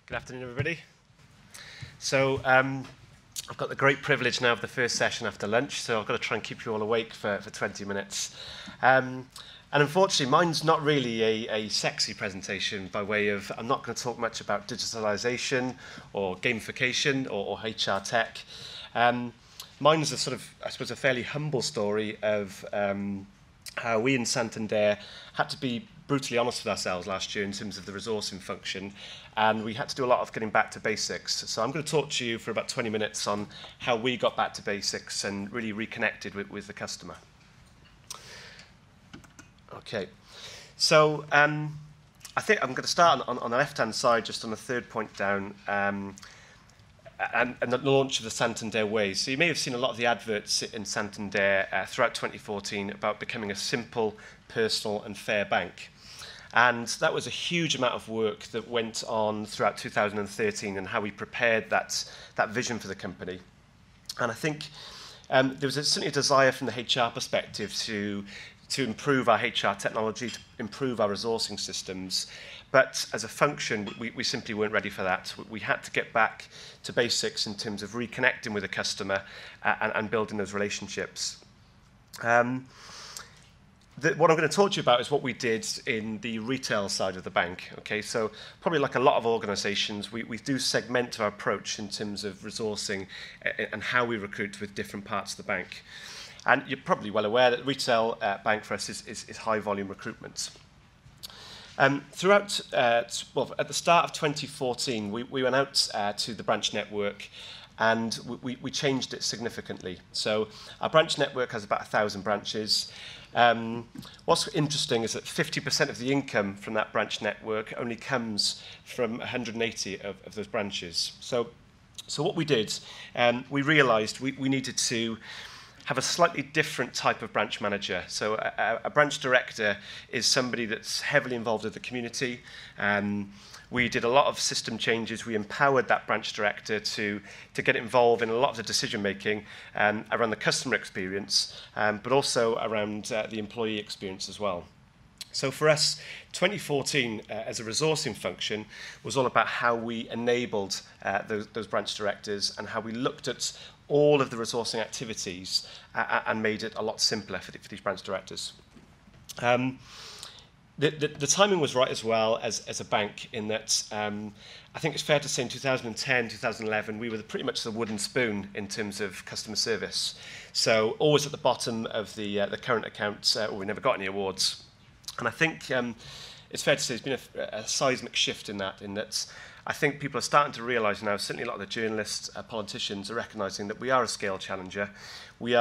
Good afternoon, everybody. So I've got the great privilege now of the first session after lunch, so I've got to try and keep you all awake for 20 minutes. And unfortunately, mine's not really a sexy presentation by way of, I'm not going to talk much about digitalization or gamification or HR tech. Mine's a sort of, I suppose, a fairly humble story of how we in Santander had to be brutally honest with ourselves last year in terms of the resourcing function, and we had to do a lot of getting back to basics. So I'm going to talk to you for about 20 minutes on how we got back to basics and really reconnected with the customer. Okay, so I think I'm going to start on the left-hand side, just on the third point down, and the launch of the Santander Way. So you may have seen a lot of the adverts in Santander throughout 2014 about becoming a simple, personal and fair bank. And that was a huge amount of work that went on throughout 2013 and how we prepared that vision for the company. And I think there was certainly a desire from the HR perspective to improve our HR technology, to improve our resourcing systems. But as a function, we simply weren't ready for that. We had to get back to basics in terms of reconnecting with the customer and building those relationships. What I'm going to talk to you about is what we did in the retail side of the bank. Okay, so probably like a lot of organisations, we do segment our approach in terms of resourcing and how we recruit with different parts of the bank. And you're probably well aware that retail bank for us is high volume recruitment. Throughout, well, at the start of 2014, we went out to the branch network and we changed it significantly. So our branch network has about 1,000 branches. What's interesting is that 50% of the income from that branch network only comes from 180 of those branches. So what we did, we realised we needed to have a slightly different type of branch manager. So a branch director is somebody that's heavily involved with the community. We did a lot of system changes. We empowered that branch director to get involved in a lot of the decision making around the customer experience, but also around the employee experience as well. So for us, 2014 as a resourcing function was all about how we enabled those branch directors and how we looked at all of the resourcing activities and made it a lot simpler for these branch directors. The timing was right as well as a bank in that I think it's fair to say in 2010, 2011, we were pretty much the wooden spoon in terms of customer service. So always at the bottom of the current accounts, we never got any awards. And I think it's fair to say there's been a seismic shift in that I think people are starting to realise now, certainly a lot of the journalists, politicians are recognising that we are a scale challenger. We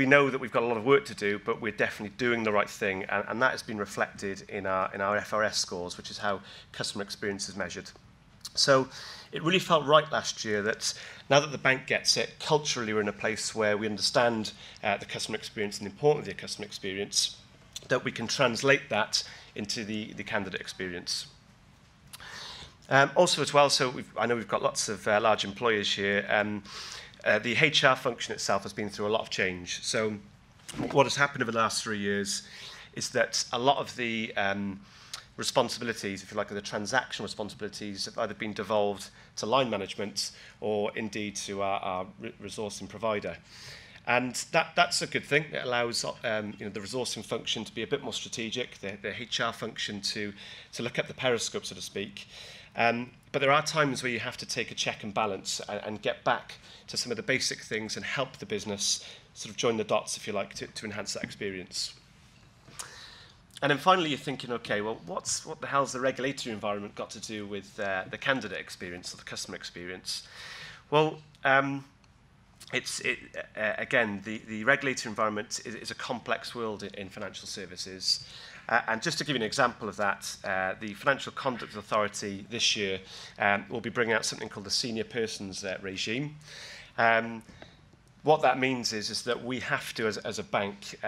know that we've got a lot of work to do, but we're definitely doing the right thing, and that has been reflected in our FRS scores, which is how customer experience is measured. So it really felt right last year that now that the bank gets it, culturally we're in a place where we understand the customer experience and the importance of the customer experience, that we can translate that into the candidate experience. Also as well, so I know we've got lots of large employers here. The HR function itself has been through a lot of change. So what has happened over the last 3 years is that a lot of the responsibilities, if you like, the transactional responsibilities have either been devolved to line management or indeed to our resourcing provider. And that's a good thing. It allows the resourcing function to be a bit more strategic, the HR function to look at the periscope, so to speak. But there are times where you have to take a check and balance and get back to some of the basic things and help the business sort of join the dots, if you like, to enhance that experience. And then finally, you're thinking, okay, well, what the hell's the regulatory environment got to do with the candidate experience or the customer experience? Well, again, the regulatory environment is a complex world in financial services. And just to give you an example of that, the Financial Conduct Authority this year will be bringing out something called the Senior Persons Regime. What that means is that we have to, as a bank,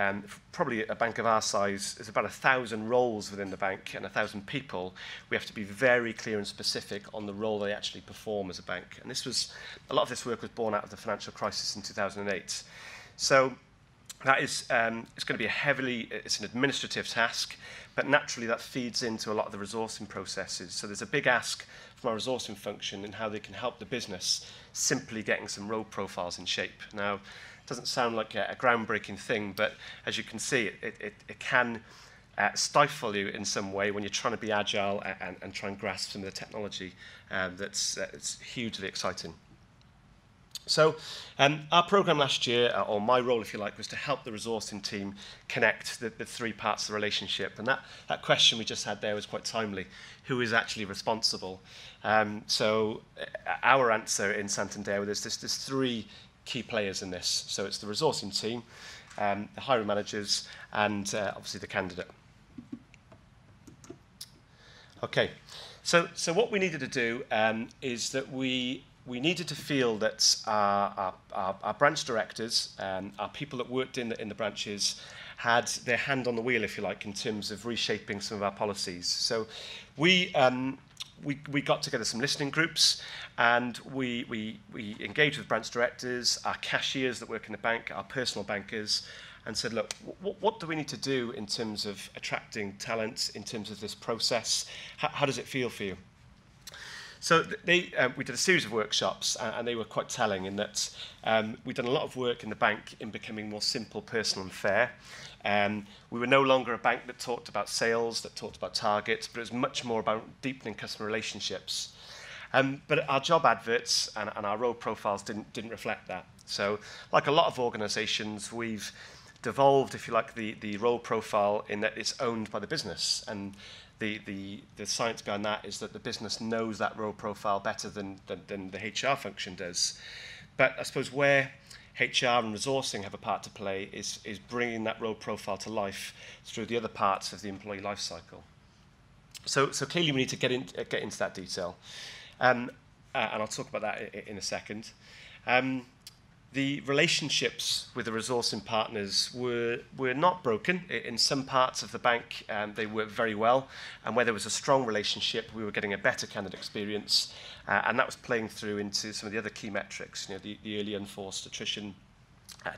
probably a bank of our size, there's about 1,000 roles within the bank and 1,000 people. We have to be very clear and specific on the role they actually perform as a bank. And a lot of this work was born out of the financial crisis in 2008. So That is, it's going to be it's an administrative task, but naturally that feeds into a lot of the resourcing processes. So there's a big ask from our resourcing function in how they can help the business simply getting some role profiles in shape. Now, it doesn't sound like a groundbreaking thing, but as you can see, it can stifle you in some way when you're trying to be agile and try and grasp some of the technology that's it's hugely exciting. So our programme last year, or my role, if you like, was to help the resourcing team connect the three parts of the relationship. And that question we just had there was quite timely. Who is actually responsible? So our answer in Santander, there's three key players in this. So it's the resourcing team, the hiring managers, and obviously the candidate. Okay, so what we needed to do is that we needed to feel that our branch directors, our people that worked in the branches, had their hand on the wheel, if you like, in terms of reshaping some of our policies. So we got together some listening groups, and we engaged with branch directors, our cashiers that work in the bank, our personal bankers, and said, look, what do we need to do in terms of attracting talent, in terms of this process? How does it feel for you? So we did a series of workshops, and they were quite telling in that we'd done a lot of work in the bank in becoming more simple, personal and fair. We were no longer a bank that talked about sales, that talked about targets, but it was much more about deepening customer relationships. But our job adverts and our role profiles didn't reflect that. So like a lot of organisations, we've devolved, if you like, the role profile in that it's owned by the business. And the science behind that is that the business knows that role profile better than the HR function does. But I suppose where HR and resourcing have a part to play is bringing that role profile to life through the other parts of the employee life cycle. So clearly we need to get into that detail. And I'll talk about that in a second. The relationships with the resourcing partners were not broken. In some parts of the bank, they worked very well. And where there was a strong relationship, we were getting a better candidate experience. And that was playing through into some of the other key metrics, the early unforced attrition,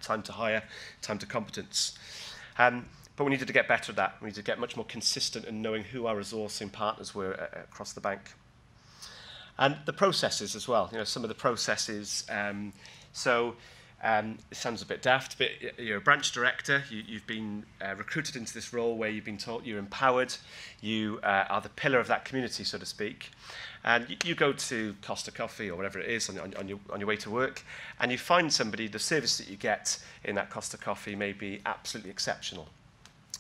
time to hire, time to competence. But we needed to get better at that. We needed to get much more consistent in knowing who our resourcing partners were across the bank. And the processes as well. Some of the processes. It sounds a bit daft, but you're a branch director. You've been recruited into this role where you've been told you're empowered. You are the pillar of that community, so to speak. And you go to Costa Coffee or whatever it is on your way to work, and you find somebody. The service that you get in that Costa Coffee may be absolutely exceptional.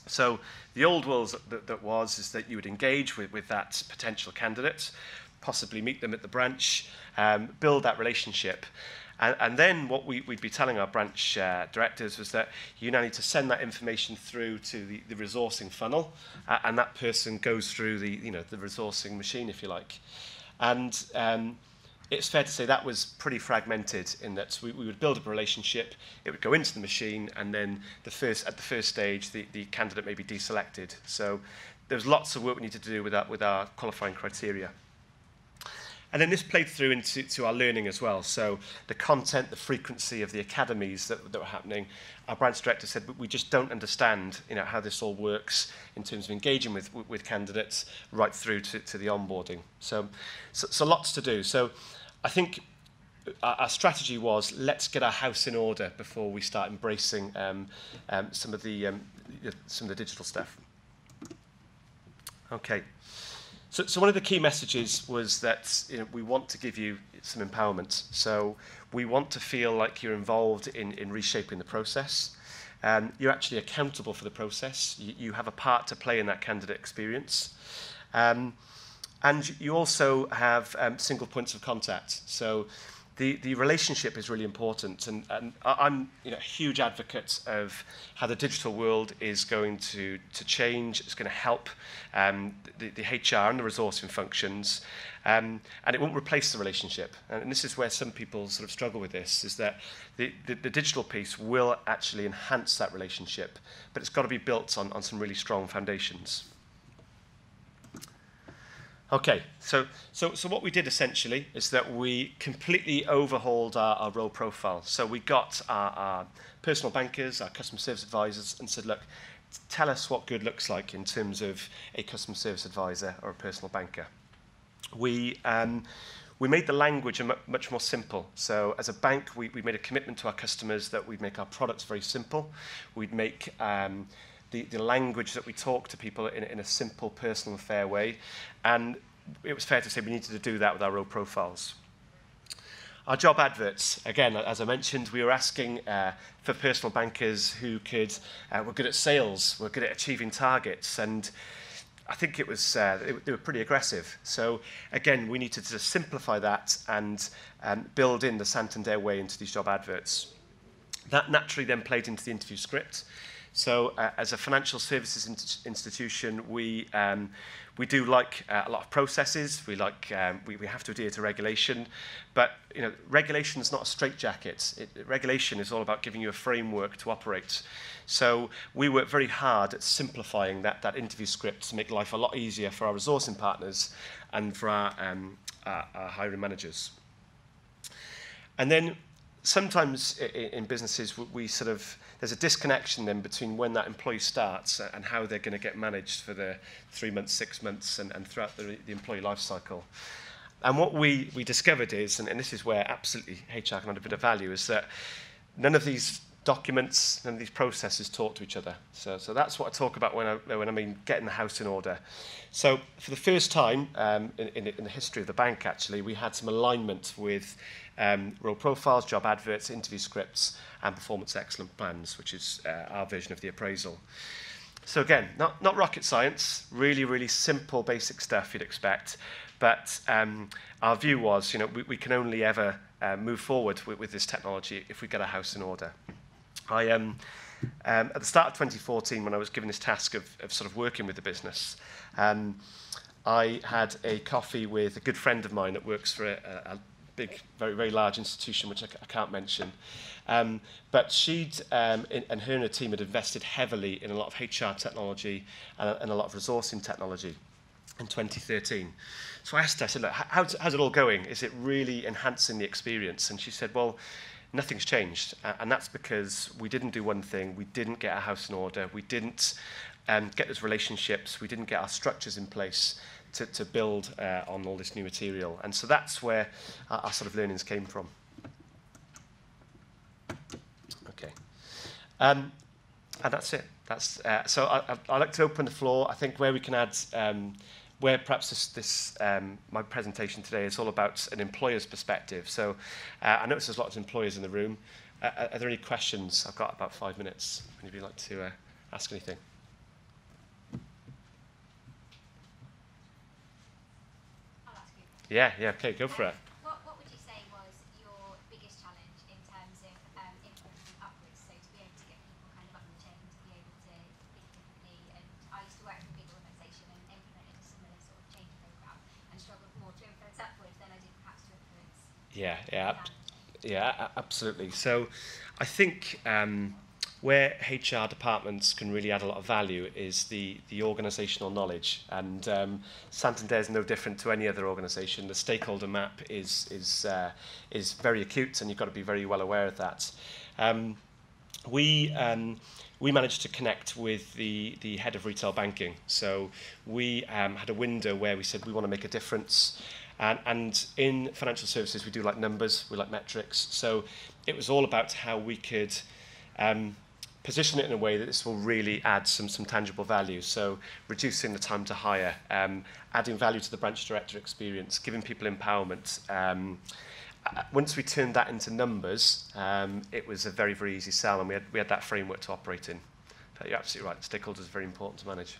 So the old world is that you would engage with that potential candidate, possibly meet them at the branch, build that relationship. And then what we'd be telling our branch directors was that you now need to send that information through to the resourcing funnel, and that person goes through the resourcing machine, if you like. And it's fair to say that was pretty fragmented in that we would build up a relationship, it would go into the machine, and then at the first stage, the candidate may be deselected. So there's lots of work we need to do with our qualifying criteria. And then this played through into our learning as well. So the content, the frequency of the academies that were happening, our branch director said, we just don't understand how this all works in terms of engaging with candidates right through to the onboarding. So lots to do. So I think our strategy was, let's get our house in order before we start embracing some of the digital stuff. Okay. So one of the key messages was that we want to give you some empowerment. So we want to feel like you're involved in reshaping the process. You're actually accountable for the process. You have a part to play in that candidate experience. And you also have single points of contact. So the relationship is really important, and I'm a huge advocate of how the digital world is going to change. It's going to help the HR and the resourcing functions, and it won't replace the relationship. And this is where some people sort of struggle with this, is that the digital piece will actually enhance that relationship, but it's got to be built on some really strong foundations. Okay, so what we did essentially is that we completely overhauled our role profile. So we got our personal bankers, our customer service advisors, and said, look, tell us what good looks like in terms of a customer service advisor or a personal banker. We made the language much more simple. So as a bank, we made a commitment to our customers that we'd make our products very simple. We'd make the language that we talk to people in a simple, personal, fair way. And it was fair to say we needed to do that with our role profiles. Our job adverts, again, as I mentioned, we were asking for personal bankers who were good at sales, were good at achieving targets, and I think it was they were pretty aggressive. So again, we needed to simplify that and build in the Santander way into these job adverts. That naturally then played into the interview script. So as a financial services institution, we do like a lot of processes. We have to adhere to regulation, but regulation is not a straitjacket. Regulation is all about giving you a framework to operate. So we work very hard at simplifying that interview script to make life a lot easier for our resourcing partners and for our hiring managers. And then sometimes in businesses, there's a disconnection then between when that employee starts and how they're going to get managed for the 3 months, 6 months, and throughout the employee life cycle. And what we discovered is, and this is where absolutely HR can add a bit of value, is that none of these documents, none of these processes talk to each other. So that's what I talk about when I mean getting the house in order. So for the first time in the history of the bank, actually, we had some alignment with role profiles, job adverts, interview scripts, and performance excellence plans, which is our version of the appraisal. So again, not rocket science, really, really simple, basic stuff you'd expect. But our view was, we can only ever move forward with this technology if we get our house in order. At the start of 2014, when I was given this task of sort of working with the business, I had a coffee with a good friend of mine that works for a big, very, very large institution, which I can't mention. But she'd, and her and her team had invested heavily in a lot of HR technology and a lot of resourcing technology in 2013. So I asked her, I said, look, how's it all going? Is it really enhancing the experience? And she said, well, nothing's changed. And that's because we didn't do one thing. We didn't get our house in order. We didn't get those relationships. We didn't get our structures in place to build on all this new material. And so that's where our sort of learnings came from. Okay. And that's it. So I'd like to open the floor. I think where we can add, where perhaps my presentation today is all about an employer's perspective. So I notice there's lots of employers in the room. Are there any questions? I've got about 5 minutes. Anybody like to ask anything? Yeah, okay, go for it. What would you say was your biggest challenge in terms of influencing upwards, so to be able to get people kind of up the chain, to be able to think differently? And I used to work for a big organisation and implemented a similar sort of change programme and struggled more to influence upwards than I did perhaps to influence. Yeah, absolutely. So I think where HR departments can really add a lot of value is the organisational knowledge, and Santander is no different to any other organisation. The stakeholder map is very acute, and you've got to be very well aware of that. We managed to connect with the head of retail banking, so we had a window where we said we want to make a difference. And in financial services, we do like numbers, we like metrics. So it was all about how we could position it in a way that this will really add some tangible value. So reducing the time to hire, adding value to the branch director experience, giving people empowerment. Once we turned that into numbers, it was a very, very easy sell, and we had that framework to operate in. But you're absolutely right, stakeholders are very important to manage.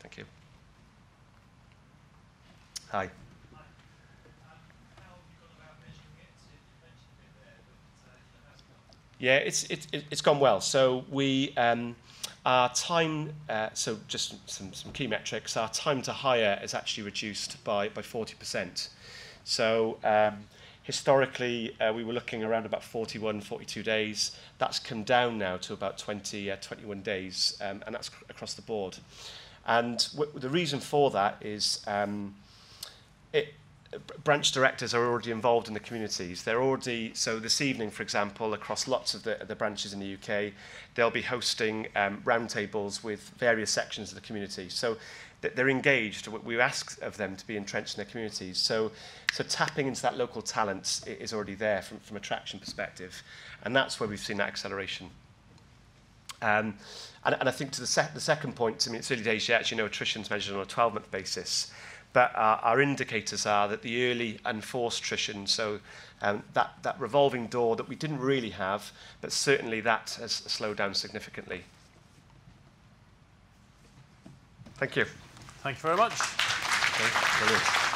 Thank you. Hi. Yeah, it's gone well. So we our time. So just some key metrics. Our time to hire is actually reduced by 40%. So historically we were looking around about 41, 42 days. That's come down now to about 21 days, and that's across the board. And the reason for that is branch directors are already involved in the communities. They're already, so this evening, for example, across lots of the branches in the UK, they'll be hosting roundtables with various sections of the community. So they're engaged. We ask of them to be entrenched in their communities. So tapping into that local talent is already there from a traction perspective. And that's where we've seen that acceleration. And I think to the second point, I mean, it's early days yet. As you know, attrition's measured on a 12-month basis. But our indicators are that the early and forced attrition, so that revolving door that we didn't really have, but certainly that has slowed down significantly. Thank you. Thank you very much. Okay, brilliant.